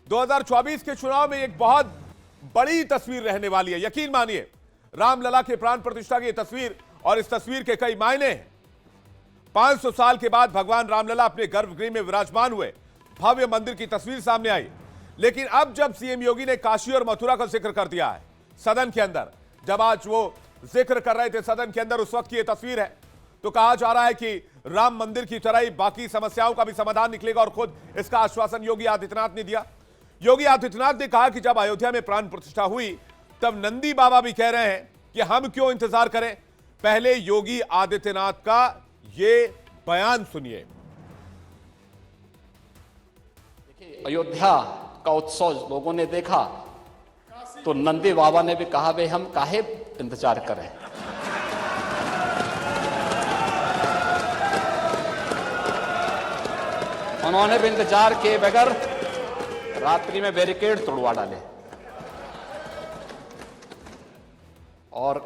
2024 के चुनाव में एक बहुत बड़ी तस्वीर रहने वाली है। यकीन मानिए, रामलला के प्राण प्रतिष्ठा की यह तस्वीर, और इस तस्वीर के कई मायने हैं। 500 साल के बाद भगवान रामलला अपने गर्भगृह में विराजमान हुए, भव्य मंदिर की तस्वीर सामने आई। लेकिन अब जब सीएम योगी ने काशी और मथुरा का जिक्र कर दिया है सदन के अंदर, जब आज वो जिक्र कर रहे थे सदन के अंदर, उस वक्त की यह तस्वीर है, तो कहा जा रहा है कि राम मंदिर की तरह ही बाकी समस्याओं का भी समाधान निकलेगा, और खुद इसका आश्वासन योगी आदित्यनाथ ने दिया। योगी आदित्यनाथ ने कहा कि जब अयोध्या में प्राण प्रतिष्ठा हुई तब नंदी बाबा भी कह रहे हैं कि हम क्यों इंतजार करें। पहले योगी आदित्यनाथ का ये बयान सुनिए। देखिए, अयोध्या का उत्सव लोगों ने देखा तो नंदी बाबा ने भी कहा, भाई हम काहे इंतजार करें। उन्होंने भी इंतजार किए बगैर रात्रि में बैरिकेड तोड़वा डाले, और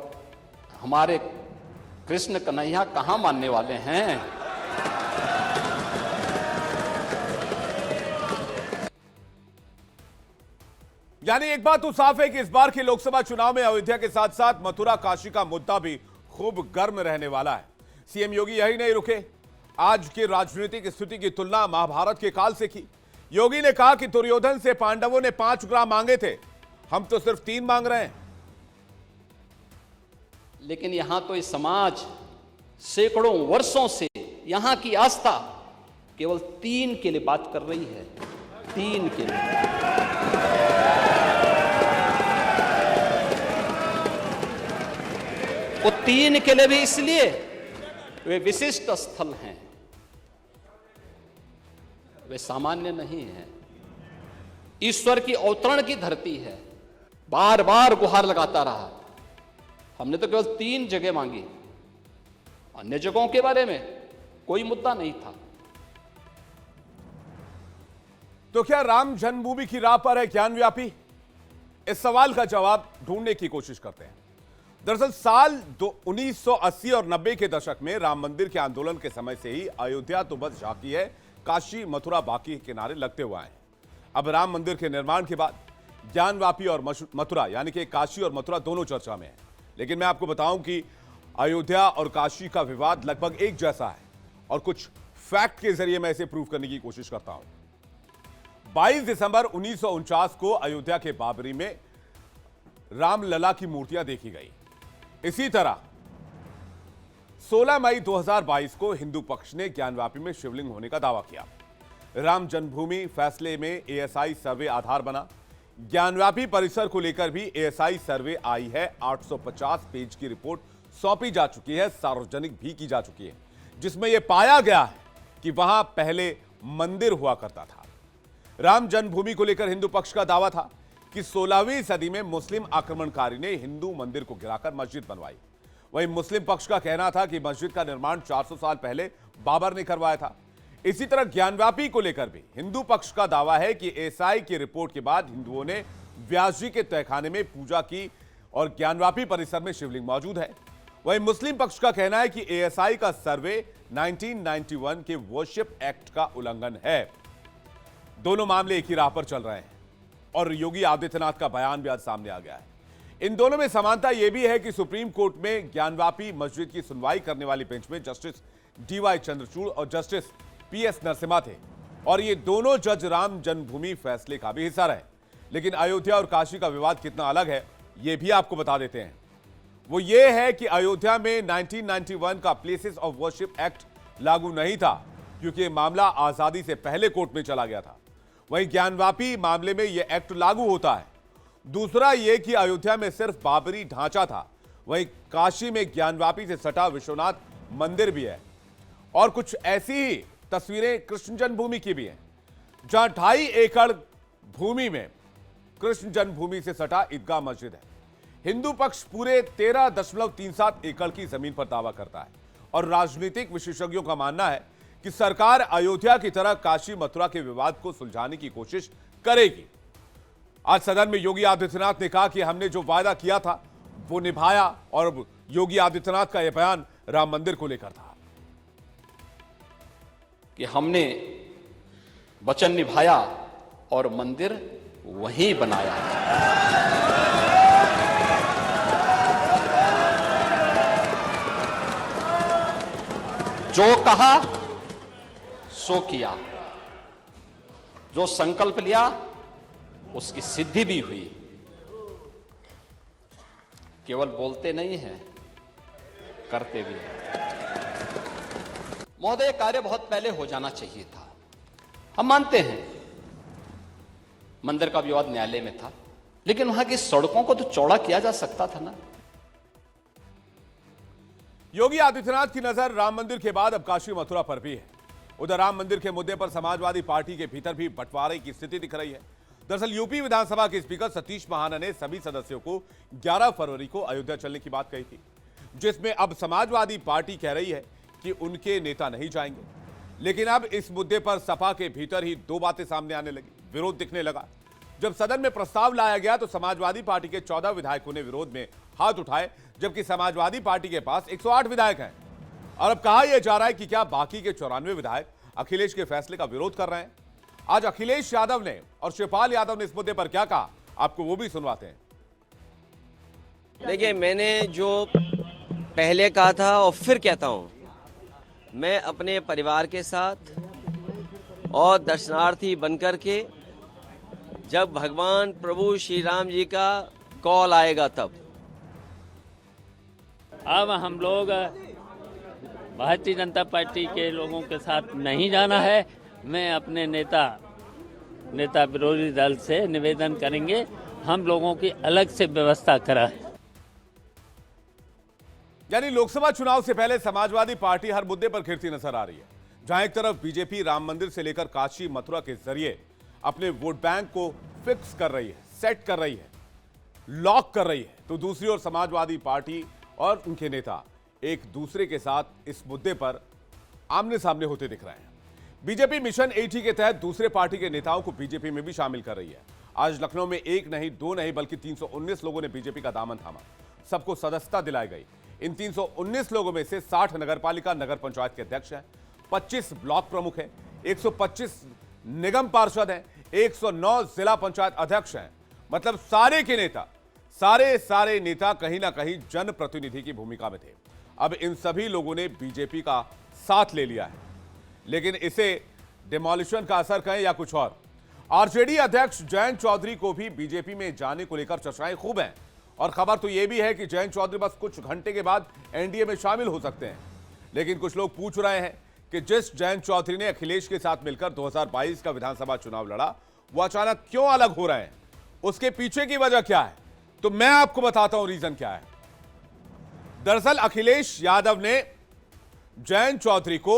हमारे कृष्ण कन्हैया कहां मानने वाले हैं। यानी एक बात तो साफ है कि इस बार के लोकसभा चुनाव में अयोध्या के साथ साथ मथुरा काशी का मुद्दा भी खूब गर्म रहने वाला है। सीएम योगी यही नहीं रुके, आज की राजनीतिक स्थिति की तुलना महाभारत के काल से की। योगी ने कहा कि दुर्योधन से पांडवों ने 5 ग्राम मांगे थे, हम तो सिर्फ 3 मांग रहे हैं। लेकिन यहां तो इस समाज सैकड़ों वर्षों से यहां की आस्था केवल 3 के लिए बात कर रही है, 3 के लिए। वो 3 के लिए भी इसलिए वे विशिष्ट स्थल हैं, वे सामान्य नहीं है। ईश्वर की अवतरण की धरती है। बार बार गुहार लगाता रहा। हमने तो केवल 3 जगह मांगी, अन्य जगहों के बारे में कोई मुद्दा नहीं था। तो क्या राम जन्मभूमि की राह पर है ज्ञानव्यापी? इस सवाल का जवाब ढूंढने की कोशिश करते हैं। दरअसल साल 1980 और 90 के दशक में राम मंदिर के आंदोलन के समय से ही अयोध्या तो बस झांकी है, काशी मथुरा बाकी किनारे लगते हुए आए हैं। अब राम मंदिर के निर्माण के बाद ज्ञानवापी और मथुरा यानी कि काशी और मथुरा दोनों चर्चा में है। लेकिन मैं आपको बताऊं कि अयोध्या और काशी का विवाद लगभग एक जैसा है, और कुछ फैक्ट के जरिए मैं इसे प्रूव करने की कोशिश करता हूं। 22 दिसंबर 1949 को अयोध्या के बाबरी में रामलला की मूर्तियां देखी गई। इसी तरह 16 मई 2022 को हिंदू पक्ष ने ज्ञानवापी में शिवलिंग होने का दावा किया। राम जन्मभूमि फैसले में एएसआई सर्वे आधार बना। ज्ञानवापी परिसर को लेकर भी एएसआई सर्वे आई है। 850 पेज की रिपोर्ट सौंपी जा चुकी है, सार्वजनिक भी की जा चुकी है, जिसमें यह पाया गया है कि वहां पहले मंदिर हुआ करता था। राम जन्मभूमि को लेकर हिंदू पक्ष का दावा था कि 16वीं सदी में मुस्लिम आक्रमणकारी ने हिंदू मंदिर को गिराकर मस्जिद बनवाई। वहीं मुस्लिम पक्ष का कहना था कि मस्जिद का निर्माण 400 साल पहले बाबर ने करवाया था। इसी तरह ज्ञानवापी को लेकर भी हिंदू पक्ष का दावा है कि एएसआई की रिपोर्ट के बाद हिंदुओं ने व्यास जी के तहखाने में पूजा की और ज्ञानवापी परिसर में शिवलिंग मौजूद है। वहीं मुस्लिम पक्ष का कहना है कि एएसआई का सर्वे 1991 के वर्शिप एक्ट का उल्लंघन है। दोनों मामले एक ही राह पर चल रहे हैं, और योगी आदित्यनाथ का बयान भी आज सामने आ गया है। इन दोनों में समानता यह भी है कि सुप्रीम कोर्ट में ज्ञानवापी मस्जिद की सुनवाई करने वाली बेंच में जस्टिस डीवाई चंद्रचूड़ और जस्टिस पीएस नरसिम्हा थे, और ये दोनों जज राम जन्मभूमि फैसले का भी हिस्सा रहे। लेकिन अयोध्या और काशी का विवाद कितना अलग है, यह भी आपको बता देते हैं। वो ये है कि अयोध्या में 1991 का प्लेसेस ऑफ वर्शिप एक्ट लागू नहीं था, क्योंकि मामला आजादी से पहले कोर्ट में चला गया था। वहीं ज्ञानवापी मामले में यह एक्ट लागू होता है। दूसरा यह कि अयोध्या में सिर्फ बाबरी ढांचा था, वहीं काशी में ज्ञानवापी से सटा विश्वनाथ मंदिर भी है। और कुछ ऐसी ही तस्वीरें कृष्ण जन्मभूमि की भी हैं, जहां 2.5 एकड़ भूमि में कृष्ण जन्मभूमि से सटा ईदगाह मस्जिद है। हिंदू पक्ष पूरे 13.37 एकड़ की जमीन पर दावा करता है, और राजनीतिक विशेषज्ञों का मानना है कि सरकार अयोध्या की तरह काशी मथुरा के विवाद को सुलझाने की कोशिश करेगी। आज सदन में योगी आदित्यनाथ ने कहा कि हमने जो वायदा किया था वो निभाया, और योगी आदित्यनाथ का यह बयान राम मंदिर को लेकर था कि हमने वचन निभाया और मंदिर वहीं बनाया। जो कहा सो किया, जो संकल्प लिया उसकी सिद्धि भी हुई। केवल बोलते नहीं हैं, करते भी हैं। महोदय, कार्य बहुत पहले हो जाना चाहिए था। हम मानते हैं मंदिर का विवाद न्यायालय में था, लेकिन वहां की सड़कों को तो चौड़ा किया जा सकता था ना। योगी आदित्यनाथ की नजर राम मंदिर के बाद अब काशी मथुरा पर भी है। उधर राम मंदिर के मुद्दे पर समाजवादी पार्टी के भीतर भी बंटवारे की स्थिति दिख रही है। दरअसल यूपी विधानसभा के स्पीकर सतीश महाना ने सभी सदस्यों को 11 फरवरी को अयोध्या चलने की बात कही थी, जिसमें अब समाजवादी पार्टी कह रही है कि उनके नेता नहीं जाएंगे। लेकिन अब इस मुद्दे पर सपा के भीतर ही दो बातें सामने आने लगी, विरोध दिखने लगा। जब सदन में प्रस्ताव लाया गया तो समाजवादी पार्टी के 14 विधायकों ने विरोध में हाथ उठाए, जबकि समाजवादी पार्टी के पास 108 विधायक हैं। और अब कहा यह जा रहा है कि क्या बाकी के 94 विधायक अखिलेश के फैसले का विरोध कर रहे हैं। आज अखिलेश यादव ने और शिवपाल यादव ने इस मुद्दे पर क्या कहा, आपको वो भी सुनवाते हैं। देखिए, मैंने जो पहले कहा था और फिर कहता हूं, मैं अपने परिवार के साथ और दर्शनार्थी बनकर के जब भगवान प्रभु श्री राम जी का कॉल आएगा तब। अब हम लोग भारतीय जनता पार्टी के लोगों के साथ नहीं जाना है। मैं अपने नेता विरोधी दल से निवेदन करेंगे, हम लोगों की अलग से व्यवस्था कराएं। यानी लोकसभा चुनाव से पहले समाजवादी पार्टी हर मुद्दे पर घिरती नजर आ रही है। जहां एक तरफ बीजेपी राम मंदिर से लेकर काशी मथुरा के जरिए अपने वोट बैंक को फिक्स कर रही है, सेट कर रही है, लॉक कर रही है, तो दूसरी ओर समाजवादी पार्टी और उनके नेता एक दूसरे के साथ इस मुद्दे पर आमने सामने होते दिख रहे हैं। बीजेपी मिशन 80 के तहत दूसरे पार्टी के नेताओं को बीजेपी में भी शामिल कर रही है। आज लखनऊ में एक नहीं, दो नहीं, बल्कि 319 लोगों ने बीजेपी का दामन थामा, सबको सदस्यता दिलाई गई। इन 319 लोगों में से 60 नगरपालिका नगर पंचायत के अध्यक्ष हैं, 25 ब्लॉक प्रमुख हैं, 125 निगम पार्षद हैं, 109 जिला पंचायत अध्यक्ष हैं। मतलब सारे के नेता, सारे नेता कहीं ना कहीं जनप्रतिनिधि की भूमिका में थे। अब इन सभी लोगों ने बीजेपी का साथ ले लिया है, लेकिन इसे डिमोलिशन का असर कहें या कुछ और। आरजेडी अध्यक्ष जयंत चौधरी को भी बीजेपी में जाने को लेकर चर्चाएं खूब हैं, और खबर तो यह भी है कि जयंत चौधरी बस कुछ घंटे के बाद एनडीए में शामिल हो सकते हैं। लेकिन कुछ लोग पूछ रहे हैं कि जिस जयंत चौधरी ने अखिलेश के साथ मिलकर 2022 का विधानसभा चुनाव लड़ा, वो अचानक क्यों अलग हो रहे हैं, उसके पीछे की वजह क्या है? तो मैं आपको बताता हूं रीजन क्या है। दरअसल अखिलेश यादव ने जयंत चौधरी को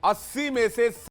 80 में से